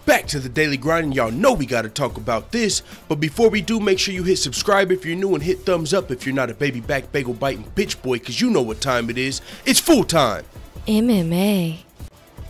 Back to the daily grind, and y'all know we gotta talk about this. But before we do, make sure you hit subscribe if you're new and hit thumbs up if you're not a baby back bagel biting bitch boy, cause you know what time it is. It's full time. MMA.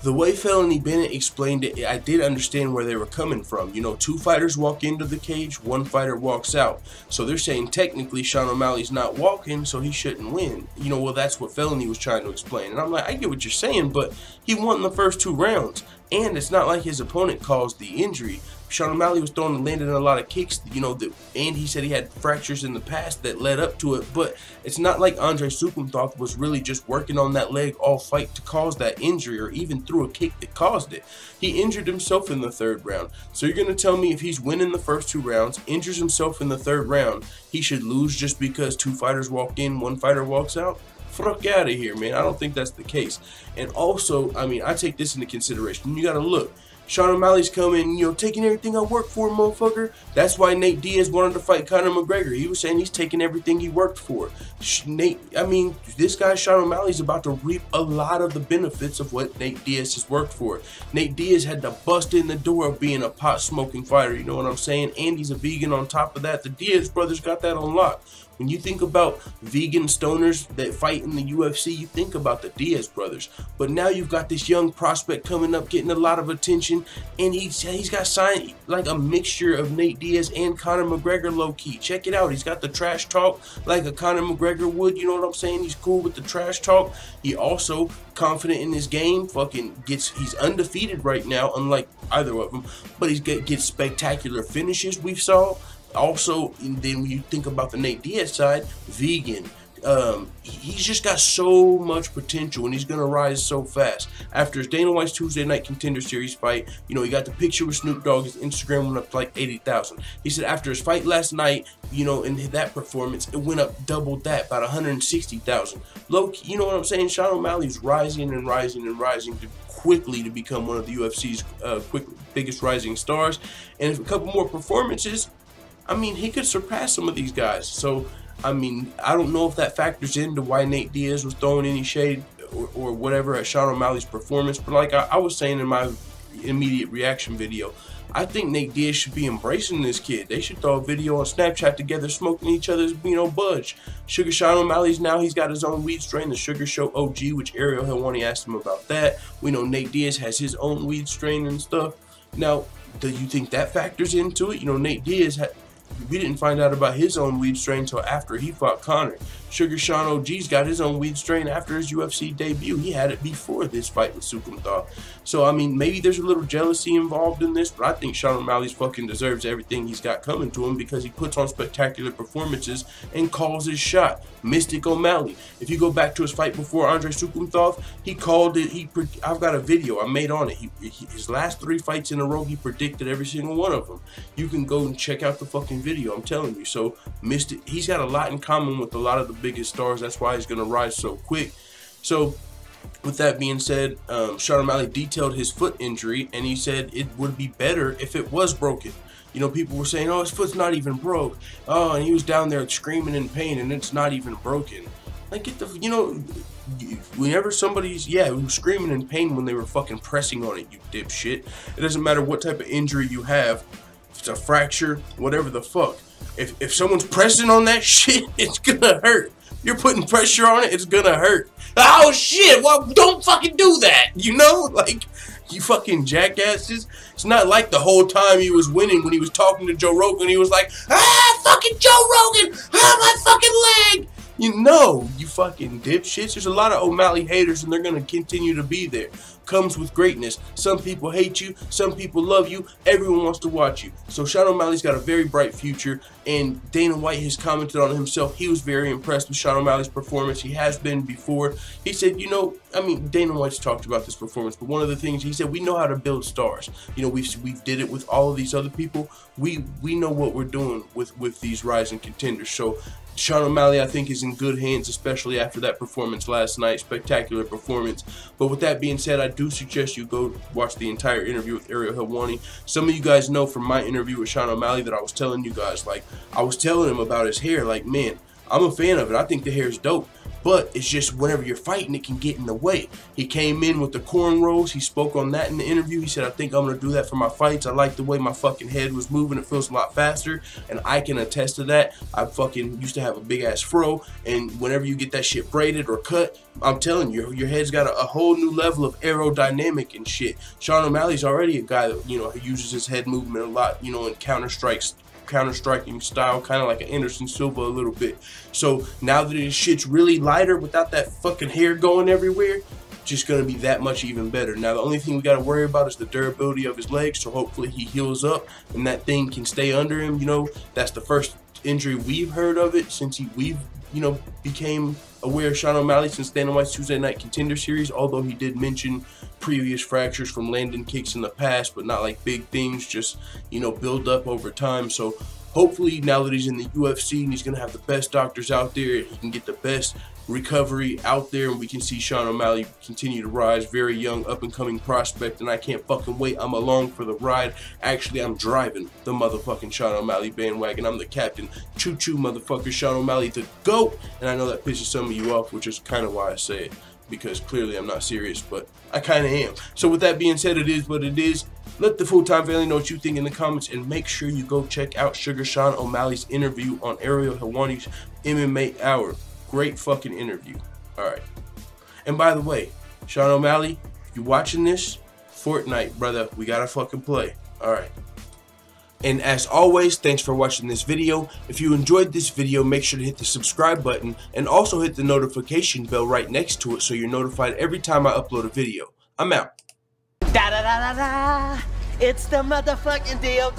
The way Felony Bennett explained it, I did understand where they were coming from. You know, two fighters walk into the cage, one fighter walks out. So they're saying technically Sean O'Malley's not walking, so he shouldn't win. You know, well, that's what Felony was trying to explain. And I'm like, I get what you're saying, but he won the first 2 rounds. And it's not like his opponent caused the injury. Sean O'Malley was throwing and landing a lot of kicks, you know, and he said he had fractures in the past that led up to it. But it's not like Andre Sukumthov was really just working on that leg all fight to cause that injury or even threw a kick that caused it. He injured himself in the 3rd round. So you're going to tell me if he's winning the first 2 rounds, injures himself in the 3rd round, he should lose just because 2 fighters walk in, 1 fighter walks out? Fuck out of here, man. I don't think that's the case. And also, I mean, I take this into consideration. You got to look. Sean O'Malley's coming, you know, taking everything I worked for, motherfucker. That's why Nate Diaz wanted to fight Conor McGregor. He was saying he's taking everything he worked for. This guy, Sean O'Malley's about to reap a lot of the benefits of what Nate Diaz has worked for. Nate Diaz had to bust in the door of being a pot-smoking fighter, you know what I'm saying? And he's a vegan on top of that. The Diaz brothers got that on lock. When you think about vegan stoners that fight in the UFC, you think about the Diaz brothers. But now you've got this young prospect coming up, getting a lot of attention, and he's got signed like a mixture of Nate Diaz and Conor McGregor low-key. Check it out. He's got the trash talk like a Conor McGregor would, you know what I'm saying? He's cool with the trash talk. He also confident in his game, he's undefeated right now, unlike either of them, but he gets spectacular finishes we saw. Also, and then when you think about the Nate Diaz side, vegan. He's just got so much potential, and he's going to rise so fast. After his Dana White's Tuesday Night Contender Series fight, you know, he got the picture with Snoop Dogg. His Instagram went up to like 80,000. He said after his fight last night, you know, in that performance, it went up double that, about 160,000. Low-key, you know what I'm saying? Sean O'Malley's rising and rising and rising quickly to become one of the UFC's biggest rising stars. And if a couple more performances, I mean, he could surpass some of these guys. So, I mean, I don't know if that factors into why Nate Diaz was throwing any shade or whatever at Sean O'Malley's performance. But like I was saying in my immediate reaction video, I think Nate Diaz should be embracing this kid. They should throw a video on Snapchat together smoking each other's, you know, budge. Sugar Sean O'Malley's now, he's got his own weed strain, the Sugar Show OG, which Ariel Helwani asked him about that. We know Nate Diaz has his own weed strain and stuff. Now, do you think that factors into it? You know, Nate Diaz we didn't find out about his own weed strain until after he fought Conor. Sugar Sean OG's got his own weed strain after his UFC debut. He had it before this fight with Sukumthov. So, I mean, maybe there's a little jealousy involved in this, but I think Sean O'Malley fucking deserves everything he's got coming to him because he puts on spectacular performances and calls his shot. Mystic O'Malley. If you go back to his fight before Andre Sukumthov, he called it. I've got a video I made on it. His last 3 fights in a row, he predicted every single one of them. You can go and check out the fucking video, I'm telling you. So, Mystic, he's got a lot in common with a lot of the biggest stars. That's why he's going to rise so quick. So, with that being said, Sean O'Malley detailed his foot injury, and he said it would be better if it was broken. You know, people were saying, oh, his foot's not even broke. Oh, and he was down there screaming in pain, and it's not even broken. Like, get the, you know, whenever somebody's, who's screaming in pain when they were fucking pressing on it, you dipshit. It doesn't matter what type of injury you have. If it's a fracture, whatever the fuck. If someone's pressing on that shit, it's gonna hurt. You're putting pressure on it, it's gonna hurt. Oh shit, well, don't fucking do that, you know? Like, you fucking jackasses. It's not like the whole time he was winning when he was talking to Joe Rogan, he was like, fucking Joe Rogan, my fucking leg. You know, you fucking dipshits. There's a lot of O'Malley haters, and they're gonna continue to be there. Comes with greatness. Some people hate you, some people love you, everyone wants to watch you. So Sean O'Malley's got a very bright future, and Dana White has commented on it himself. He was very impressed with Sean O'Malley's performance. He has been before. He said, you know, I mean, Dana White's talked about this performance, but one of the things he said, we know how to build stars. You know, we've did it with all of these other people. We know what we're doing with these rising contenders. So Sean O'Malley, I think, is in good hands, especially after that performance last night. Spectacular performance. But with that being said, I do suggest you go watch the entire interview with Ariel Helwani. Some of you guys know from my interview with Sean O'Malley that I was telling you guys, like, I was telling him about his hair, like, man, I'm a fan of it. I think the hair is dope. But it's just whenever you're fighting, it can get in the way. He came in with the cornrows. He spoke on that in the interview. He said, I think I'm going to do that for my fights. I like the way my fucking head was moving. It feels a lot faster. And I can attest to that. I fucking used to have a big ass fro. And whenever you get that shit braided or cut, I'm telling you, your head's got a whole new level of aerodynamic and shit. Sean O'Malley's already a guy that, you know, he uses his head movement a lot, you know, in counter-striking style, kind of like an Anderson Silva a little bit. So now that his shit's really lighter without that fucking hair going everywhere, just gonna be that much even better. Now the only thing we gotta worry about is the durability of his legs, so hopefully he heals up and that thing can stay under him. You know, that's the first injury we've heard of it since we've you know, became aware of Sean O'Malley since Dana White's Tuesday Night Contender Series, although he did mention previous fractures from landing kicks in the past, but not like big things, just, you know, build up over time. So hopefully now that he's in the UFC and he's going to have the best doctors out there, he can get the best recovery out there, and we can see Sean O'Malley continue to rise. Very young, up-and-coming prospect, and I can't fucking wait. I'm along for the ride. Actually, I'm driving the motherfucking Sean O'Malley bandwagon. I'm the captain. Choo-choo, motherfucker. Sean O'Malley, the GOAT. And I know that pisses some of you off, which is kind of why I say it, because clearly I'm not serious, but I kind of am. So with that being said, it is what it is. Let the full-time family know what you think in the comments, and make sure you go check out Sugar Sean O'Malley's interview on Ariel Helwani's MMA Hour. Great fucking interview. Alright. And by the way, Sean O'Malley, if you're watching this, Fortnite, brother, we gotta fucking play. Alright. And as always, thanks for watching this video. If you enjoyed this video, make sure to hit the subscribe button and also hit the notification bell right next to it so you're notified every time I upload a video. I'm out. Da da da da da! It's the motherfucking DOG.